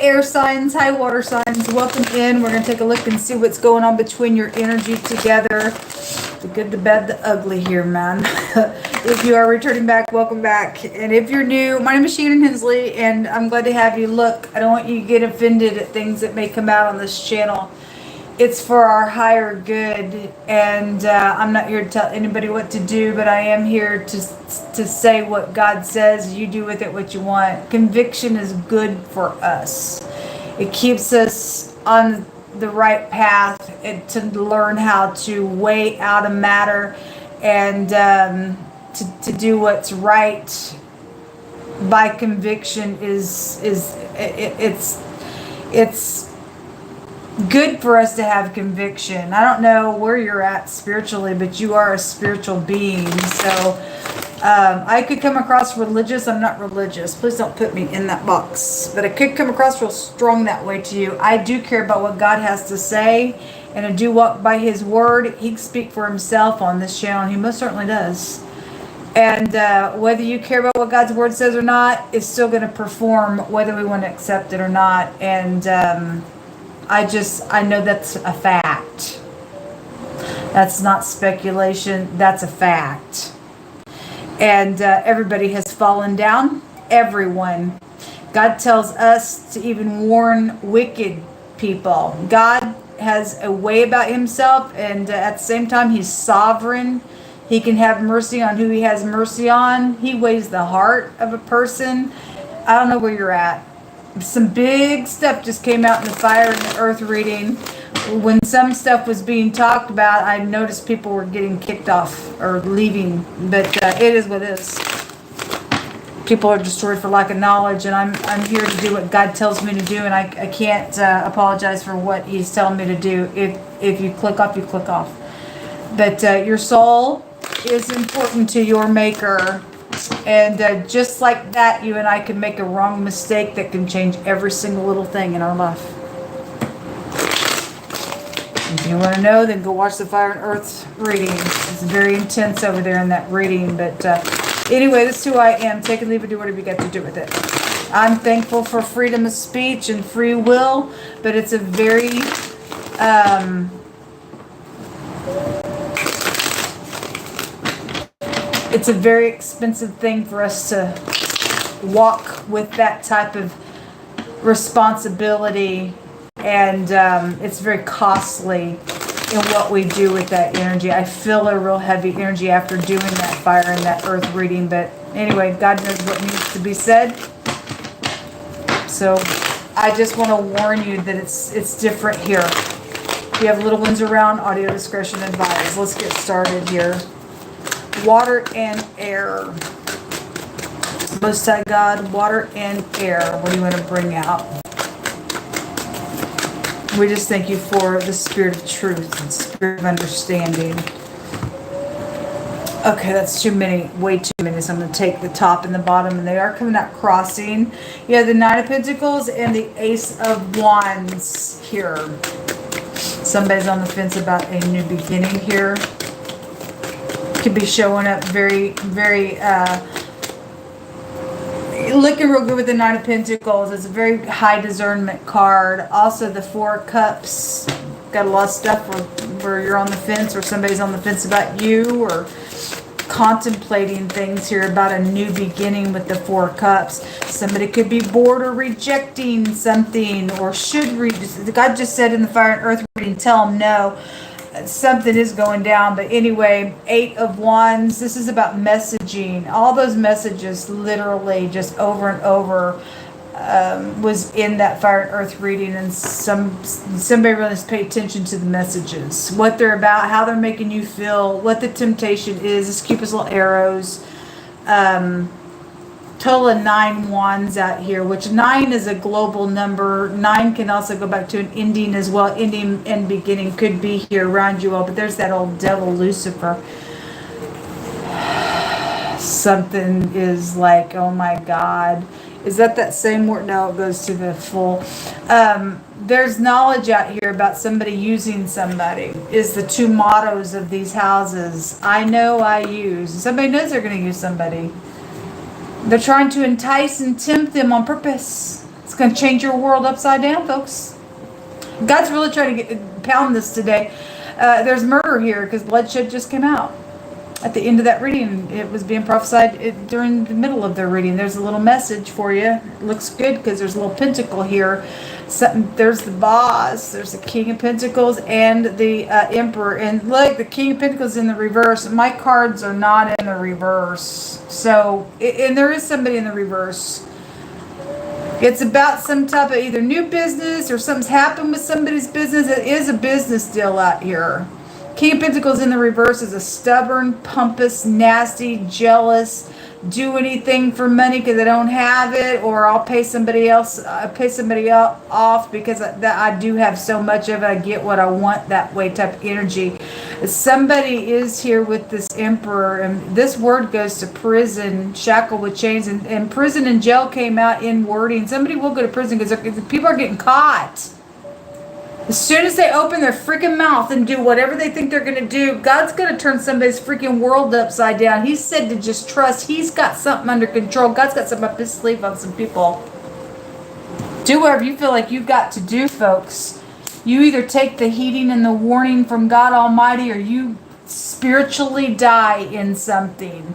air signs, hi water signs, welcome in. We're going to take a look and see what's going on between your energy together. The good, the bad, the ugly here, man. If you are returning back, welcome back. And if you're new, my name is Shannon Hensley, and I'm glad to have you. Look, I don't want you to get offended at things that may come out on this channel. It's for our higher good, and I'm not here to tell anybody what to do, but I am here to say what God says. You do with it what you want. Conviction is good for us. It keeps us on the right path to learn how to weigh out a matter and to do what's right by conviction. It's good for us to have conviction. I don't know where you're at spiritually, but you are a spiritual being. So I could come across religious. I'm not religious. Please don't put me in that box. But I could come across real strong that way to you. I do care about what God has to say, and I do walk by His word. He can speak for Himself on this channel, and He most certainly does. And whether you care about what God's word says or not, it's still going to perform whether we want to accept it or not. And I know that's a fact. That's not speculation. That's a fact. And everybody has fallen down. Everyone. God tells us to even warn wicked people. God has a way about Himself, and at the same time, He's sovereign. He can have mercy on who He has mercy on. He weighs the heart of a person. I don't know where you're at. Some big stuff just came out in the fire and the earth reading. When some stuff was being talked about, I noticed people were getting kicked off or leaving. But it is what it is. People are destroyed for lack of knowledge, and I'm here to do what God tells me to do, and I can't apologize for what He's telling me to do. If you click off, you click off. But your soul is important to your Maker. And just like that, you and I can make a wrong mistake that can change every single little thing in our life. If you want to know, then go watch the Fire and Earth reading. It's very intense over there in that reading. But anyway, this is who I am. Take and leave it, do whatever you got to do with it. I'm thankful for freedom of speech and free will, but it's a very it's a very expensive thing for us to walk with that type of responsibility, and it's very costly in what we do with that energy. I feel a real heavy energy after doing that fire and that earth reading, but anyway, God knows what needs to be said. So I just want to warn you that it's different here. If you have little ones around, audio discretion advised. Let's get started here. Water and air. Most High God, water and air. What do you want to bring out? We just thank you for the spirit of truth and spirit of understanding. Okay, that's too many, way too many. So I'm going to take the top and the bottom, and they are coming out crossing. You have the Nine of Pentacles and the Ace of Wands here. Somebody's on the fence about a new beginning here. Could be showing up very, very, looking real good with the Nine of Pentacles. It's a very high discernment card. Also, the Four of Cups. Got a lot of stuff where you're on the fence, or somebody's on the fence about you, or contemplating things here about a new beginning with the Four of Cups. Somebody could be bored or rejecting something, or should read. God just said in the Fire and Earth reading, tell them no. Something is going down. But anyway, Eight of Wands. This is about messaging. All those messages literally just over and over was in that Fire and Earth reading, and somebody really has to pay attention to the messages, what they're about, how they're making you feel, what the temptation is. This Cupid's little arrows. Total of 9 wands out here, which 9 is a global number. 9 can also go back to an ending as well. Ending and beginning could be here around you all, but there's that old devil Lucifer. Something is like, oh my God. Is that same word? No, it goes to the full. There's knowledge out here about somebody using somebody, is the two mottos of these houses. I know, I use. Somebody knows they're going to use somebody. They're trying to entice and tempt them on purpose. It's going to change your world upside down, folks. God's really trying to pound this today. There's murder here because bloodshed just came out. At the end of that reading, it was being prophesied during the middle of the reading. There's a little message for you. It looks good because there's a little pentacle here. There's the boss. There's the King of Pentacles and the Emperor. And look, the King of Pentacles in the reverse. My cards are not in the reverse. So, and there is somebody in the reverse. It's about some type of either new business or something's happened with somebody's business. It is a business deal out here. King of Pentacles in the reverse is a stubborn, pompous, nasty, jealous, do anything for money because I don't have it, or I'll pay somebody else, off because I do have so much of it. I get what I want that way type of energy. Somebody is here with this Emperor, and this word goes to prison, shackled with chains, and prison and jail came out in wording. Somebody will go to prison because people are getting caught. As soon as they open their freaking mouth and do whatever they think they're going to do, God's going to turn somebody's freaking world upside down. He said to just trust. He's got something under control. God's got something up his sleeve on some people. Do whatever you feel like you've got to do, folks. You either take the heeding and the warning from God Almighty, or you spiritually die in something.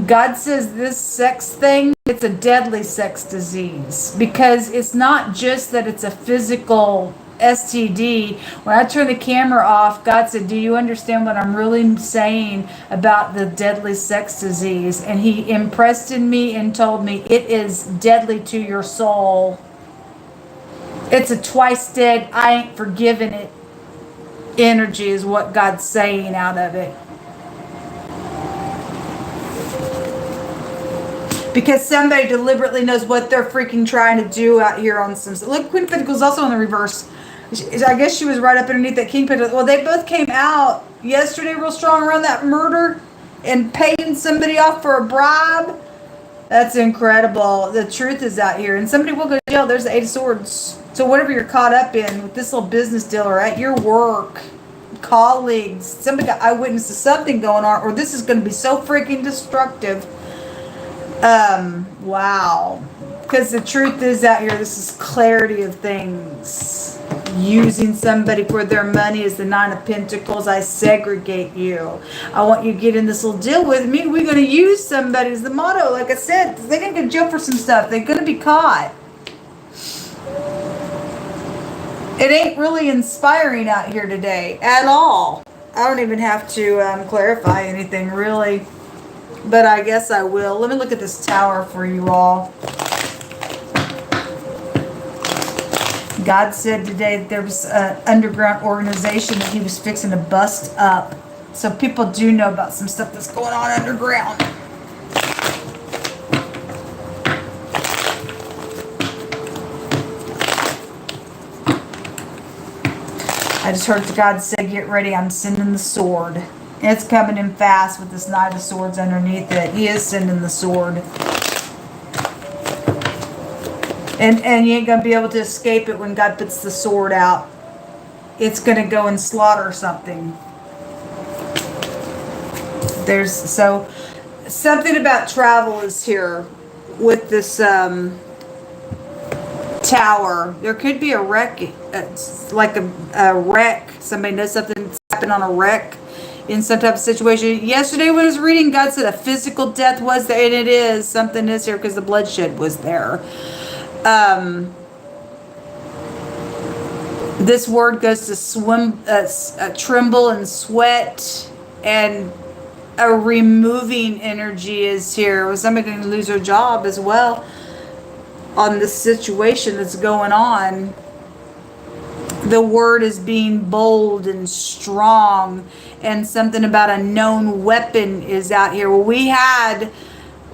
God says this sex thing, it's a deadly sex disease. Because it's not just that it's a physical STD. When I turned the camera off, God said, do you understand what I'm really saying about the deadly sex disease? And he impressed in me and told me it is deadly to your soul. It's a twice dead, I ain't forgiven it energy is what God's saying out of it. Because somebody deliberately knows what they're freaking trying to do out here on some... Look, Queen of Pentacles also in the reverse. I guess she was right up underneath that King Pentacles. Well, they both came out yesterday real strong around that murder and paying somebody off for a bribe. That's incredible. The truth is out here. And somebody will go to jail. There's the Eight of Swords. So whatever you're caught up in with this little business deal or at your work, colleagues, somebody got eyewitness to something going on, or this is going to be so freaking destructive. Wow. Because the truth is out here, this is clarity of things. Using somebody for their money is the Nine of Pentacles. I segregate you. I want you to get in this little deal with me. We're going to use somebody is the motto. Like I said, they're going to go to jail for some stuff. They're going to be caught. It ain't really inspiring out here today at all. I don't even have to clarify anything really. But I guess I will. Let me look at this tower for you all. God said today that there was an underground organization that he was fixing to bust up. So people do know about some stuff that's going on underground. I just heard God say, get ready, I'm sending the sword. It's coming in fast with this Knight of Swords underneath it. He is sending the sword. And you ain't going to be able to escape it when God puts the sword out. It's going to go and slaughter something. There's so something about travel is here with this tower. There could be a wreck, like a wreck. Somebody knows something that's happened on a wreck in some type of situation. Yesterday when I was reading, God said a physical death was there, and it is. Something is here because the bloodshed was there. This word goes to tremble and sweat, and a removing energy is here. Was somebody going to lose their job as well on this situation that's going on? The word is being bold and strong, and something about a known weapon is out here. Well, we had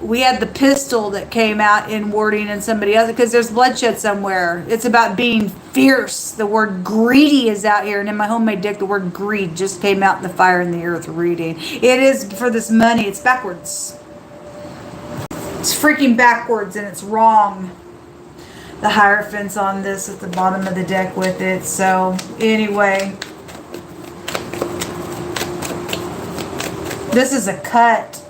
the pistol that came out in wording and somebody else, because there's bloodshed somewhere. It's about being fierce. The word greedy is out here. And in my homemade deck, the word greed just came out in the fire and the earth reading. It is for this money. It's backwards. It's freaking backwards, and it's wrong. The Hierophant's on this at the bottom of the deck with it. So anyway, this is a cut.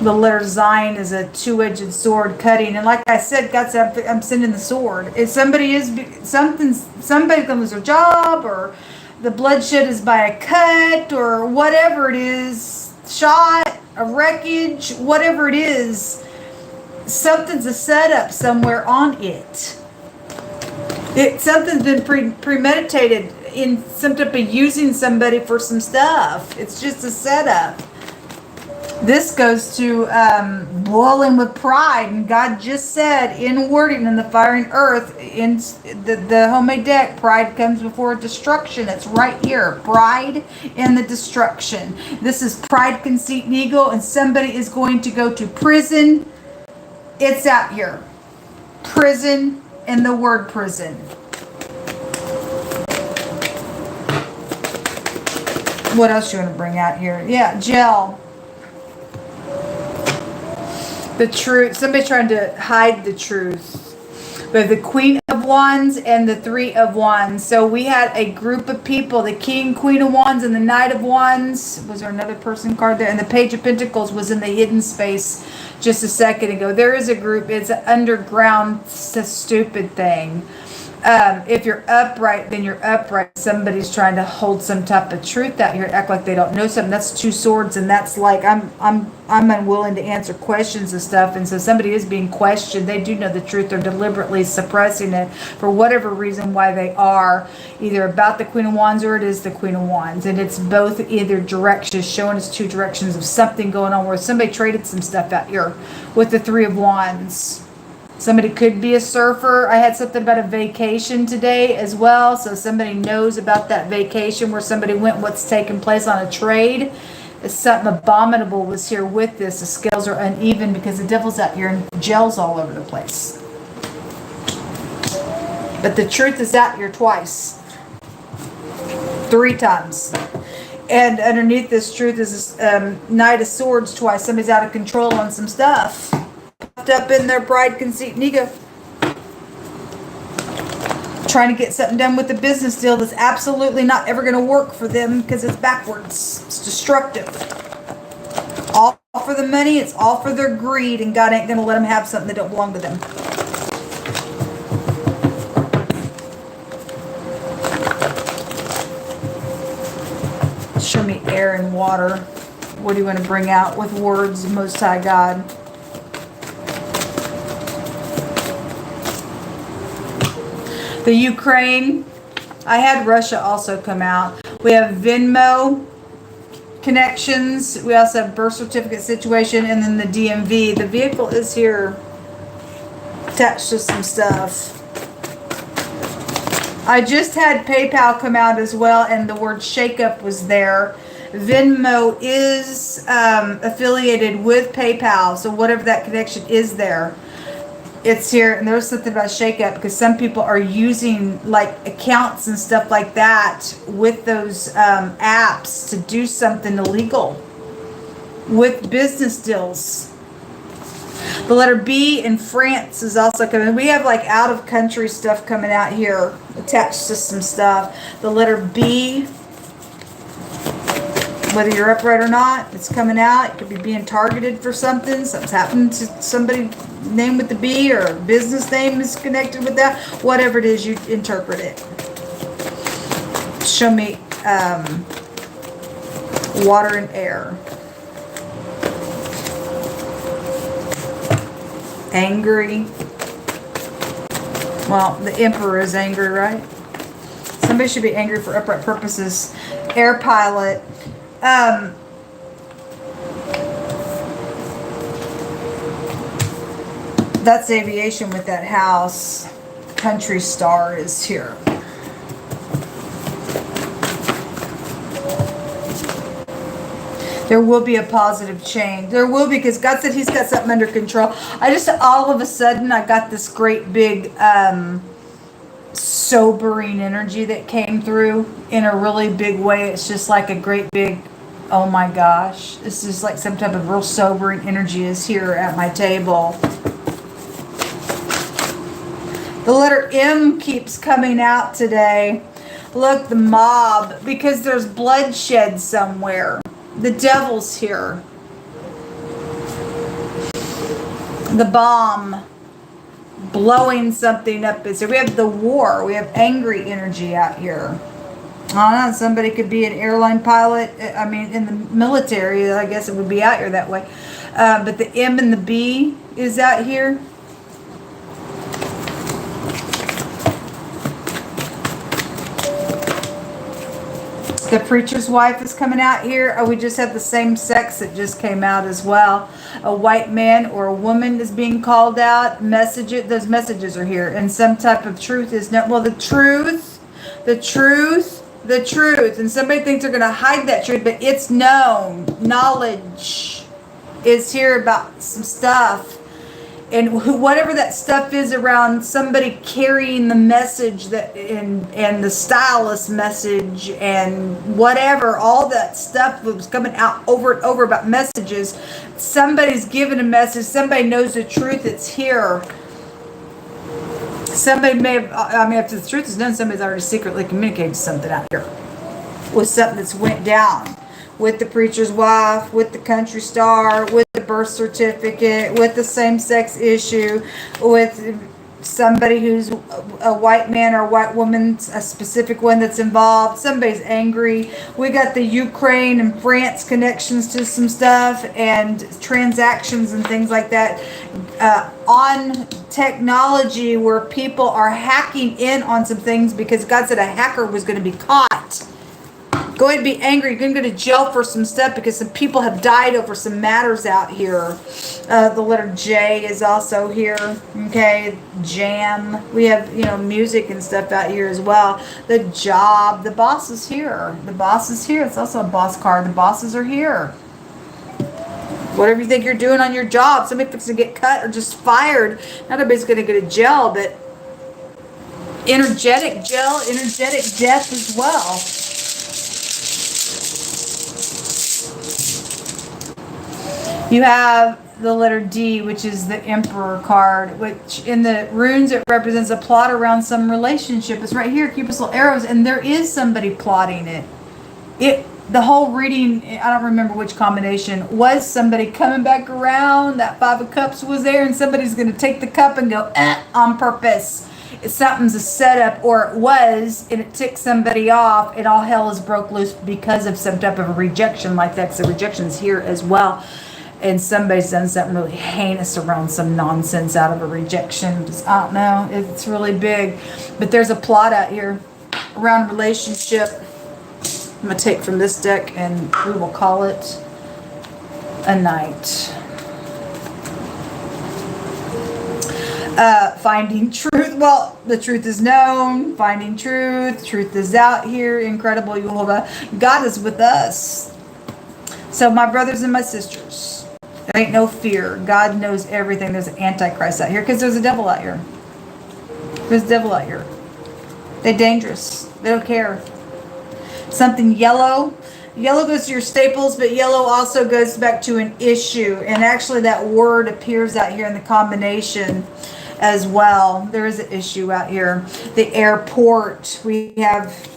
The letter Zion is a two-edged sword cutting, and like I said, God said, I'm sending the sword. If somebody can lose their job, or the bloodshed is by a cut, or whatever it is, shot, a wreckage, whatever it is, something's a setup somewhere on it. Something's been premeditated in some type of using somebody for some stuff. It's just a setup. This goes to boiling with pride, and God just said in wording in the fiery earth, in the homemade deck, pride comes before destruction. It's right here, pride and the destruction. This is pride, conceit, and ego, and somebody is going to go to prison. It's out here, prison, and the word prison. What else you want to bring out here? Yeah, jail. The truth. Somebody trying to hide the truth. We have the Queen of Wands and the Three of Wands. So we had a group of people. The King, Queen of Wands, and the Knight of Wands. Was there another person card there? And the Page of Pentacles was in the hidden space just a second ago. There is a group. It's an underground, stupid thing. If you're upright, then you're upright. Somebody's trying to hold some type of truth out here, act like they don't know something. That's two swords, and that's like I'm unwilling to answer questions and stuff. And so somebody is being questioned. They do know the truth. They're deliberately suppressing it for whatever reason why they are, either about the Queen of Wands or it is the Queen of Wands. And it's both either directions, showing us two directions of something going on where somebody traded some stuff out here with the Three of Wands. Somebody could be a surfer. I had something about a vacation today as well. So somebody knows about that vacation where somebody went, what's taking place on a trade. Something abominable was here with this. The scales are uneven because the devil's out here and gels all over the place. But the truth is out here twice. 3 times. And underneath this truth is this Knight of Swords twice. Somebody's out of control on some stuff. Up in their pride, conceit, and ego, trying to get something done with the business deal that's absolutely not ever going to work for them because it's backwards. It's destructive. All for the money. It's all for their greed, and God ain't going to let them have something that don't belong to them. Show me air and water. What do you want to bring out with words, Most High God? The Ukraine. I had Russia also come out. We have Venmo connections. We also have birth certificate situation, and then the DMV. The vehicle is here attached to some stuff. I just had PayPal come out as well, and the word shakeup was there. Venmo is affiliated with PayPal, so whatever that connection is there, it's here. And there's something about shakeup because some people are using like accounts and stuff like that with those apps to do something illegal with business deals. The letter B in France is also coming. We have like out of country stuff coming out here attached to some stuff. The letter B, whether you're upright or not, it's coming out. It could be being targeted for something. Something's happened to somebody name with the B, or a business name is connected with that. Whatever it is, you interpret it. Show me water and air. Angry. Well, the emperor is angry, right? Somebody should be angry for upright purposes. Air pilot. That's aviation with that house. Country star is here. There will be a positive change. There will be, because God said he's got something under control. I just, all of a sudden, I got this great big sobering energy that came through in a really big way. It's just like a great big, oh my gosh. This is like some type of real sobering energy is here at my table. The letter M keeps coming out today. Look, the mob, because there's bloodshed somewhere. The devil's here. The bomb. Blowing something up. So we have the war. We have angry energy out here. I don't know. Somebody could be an airline pilot. I mean, in the military, I guess it would be out here that way. But the M and the B is out here. The preacher's wife is coming out here. Oh, we just have the same sex that just came out as well. A white man or a woman is being called out. Those messages are here. And some type of truth is no. Well, the truth. And somebody thinks they're going to hide that truth, but it's known. Knowledge is here about some stuff. And whatever that stuff is around somebody carrying the message that and the stylist message and whatever, all that stuff that was coming out over and over about messages. Somebody's giving a message. Somebody knows the truth. It's here. Somebody may have, I mean, if the truth is known, somebody's already secretly communicated something out here with something that's went down. With the preacher's wife, with the country star, with the birth certificate, with the same-sex issue, with somebody who's a white man or a white woman, a specific one that's involved. Somebody's angry. We got the Ukraine and France connections to some stuff and transactions and things like that on technology where people are hacking in on some things because God said a hacker was going to be caught. Going to be angry. You're going to go to jail for some stuff because some people have died over some matters out here. The letter J is also here. Okay, jam. We have, music and stuff out here as well. The job. The boss is here. The boss is here. It's also a boss card. The bosses are here. Whatever you think you're doing on your job, somebody fixes to get cut or just fired. Not everybody's going to go to jail, but energetic jail, energetic death as well. You have the letter D, which is the Emperor card, which in the runes it represents a plot around some relationship. It's right here, Cupid's little arrows, and there is somebody plotting it. The whole reading, I don't remember which combination, was somebody coming back around. That Five of Cups was there, and somebody's going to take the cup and go on purpose. Something's a setup, or it was, and it ticked somebody off, and all hell is broke loose because of some type of a rejection like that, because the rejection's here as well. And somebody's done something really heinous around some nonsense out of a rejection. Just, I don't know. It's really big. But there's a plot out here around relationship. I'm going to take from this deck and we will call it a night. Finding truth. Well, the truth is known. Finding truth. Truth is out here. Incredible Jehovah. God is with us. So my brothers and my sisters, there ain't no fear. God knows everything. There's an antichrist out here because there's a devil out here. There's a devil out here. They're dangerous. They don't care. Something yellow. Yellow goes to your staples, but yellow also goes back to an issue. And actually that word appears out here in the combination as well. There is an issue out here. The airport. We have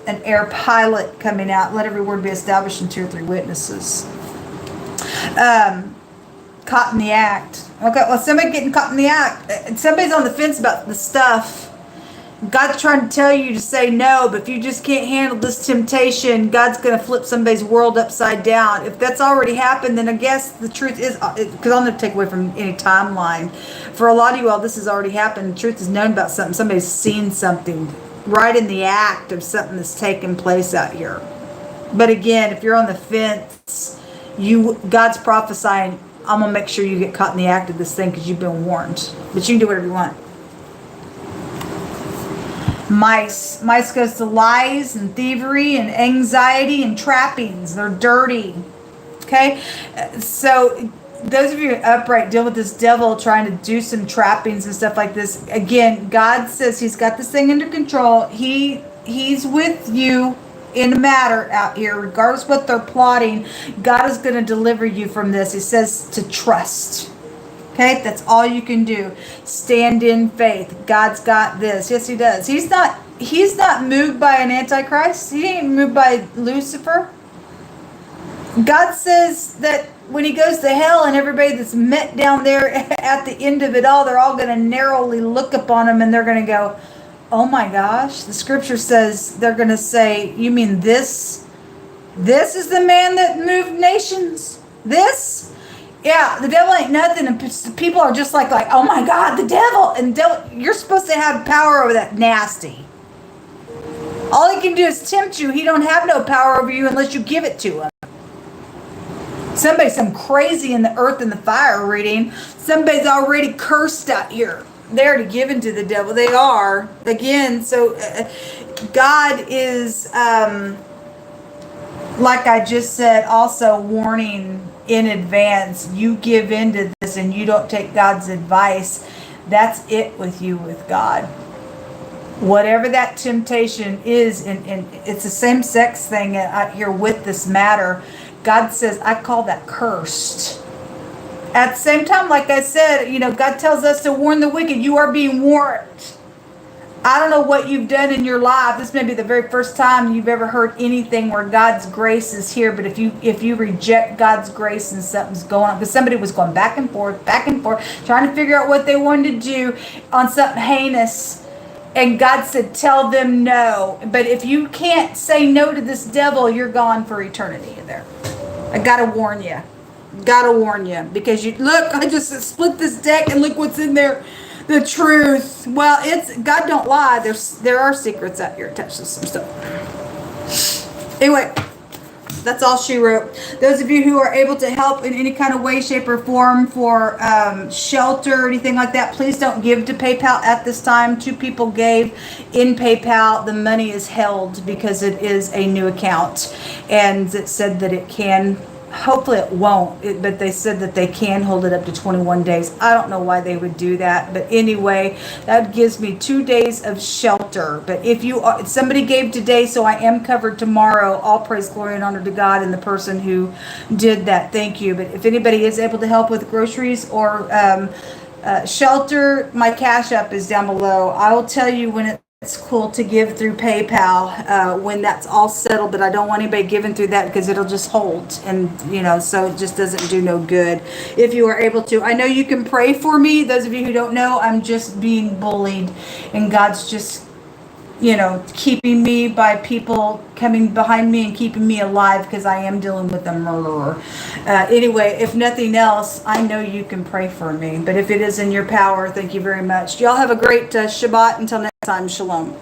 an air pilot coming out. Let every word be established in 2 or 3 witnesses. Caught in the act. Okay, well, somebody getting caught in the act. Somebody's on the fence about the stuff. God's trying to tell you to say no, but if you just can't handle this temptation, God's going to flip somebody's world upside down. If that's already happened, then I guess the truth is, because I'm going to take away from any timeline. For a lot of you all, this has already happened. The truth is known about something. Somebody's seen something right in the act of something that's taking place out here. But again, if you're on the fence, God's prophesying, I'm going to make sure you get caught in the act of this thing because you've been warned. But you can do whatever you want. Mice. Mice goes to lies and thievery and anxiety and trappings. They're dirty. Okay? So those of you upright deal with this devil trying to do some trappings and stuff like this. Again, God says he's got this thing under control. He's with you in a matter out here, regardless what they're plotting. God is going to deliver you from this. He says to trust. Okay, that's all you can do. Stand in faith. God's got this. Yes, he does. He's not moved by an antichrist. He ain't moved by Lucifer. God says that when he goes to hell and everybody that's met down there at the end of it all, they're all going to narrowly look upon him and they're going to go, oh my gosh. The scripture says they're going to say, you mean this? This is the man that moved nations? This? Yeah, the devil ain't nothing. And people are just like, oh my God, the devil. And you're supposed to have power over that nasty. All he can do is tempt you. He don't have no power over you unless you give it to him. Some crazy in the earth and the fire reading. Somebody's already cursed out here. They're already given to the devil. They are. Again, so God is, like I just said, also warning in advance. You give into this and you don't take God's advice. That's it with you with God. Whatever that temptation is, and it's the same sex thing out here with this matter. God says, I call that cursed. At the same time, like I said, God tells us to warn the wicked. You are being warned. I don't know what you've done in your life. This may be the very first time you've ever heard anything where God's grace is here. But if you reject God's grace and something's going on, because somebody was going back and forth, trying to figure out what they wanted to do on something heinous. And God said, tell them no. But if you can't say no to this devil, you're gone for eternity there. I got to warn you. Because look, I just split this deck and look what's in there. The truth. Well, God don't lie. There are secrets out here attached to some stuff. Anyway, that's all she wrote. Those of you who are able to help in any kind of way, shape, or form for shelter or anything like that, please don't give to PayPal at this time. 2 people gave in PayPal. The money is held because it is a new account. And it said that it can, hopefully it won't, but they said that they can hold it up to 21 days. I don't know why they would do that. But anyway, that gives me 2 days of shelter. But if somebody gave today, so I am covered tomorrow. All praise, glory, and honor to God and the person who did that. Thank you. But if anybody is able to help with groceries or shelter, my Cash App is down below. I will tell you when it's cool to give through PayPal when that's all settled, but I don't want anybody giving through that because it'll just hold, and so it just doesn't do no good. If you are able to, I know you can pray for me. Those of you who don't know, I'm just being bullied, and God's just keeping me by people coming behind me and keeping me alive because I am dealing with a murderer. Anyway, if nothing else, I know you can pray for me. But if it is in your power, thank you very much. Y'all have a great Shabbat. Until next time, shalom.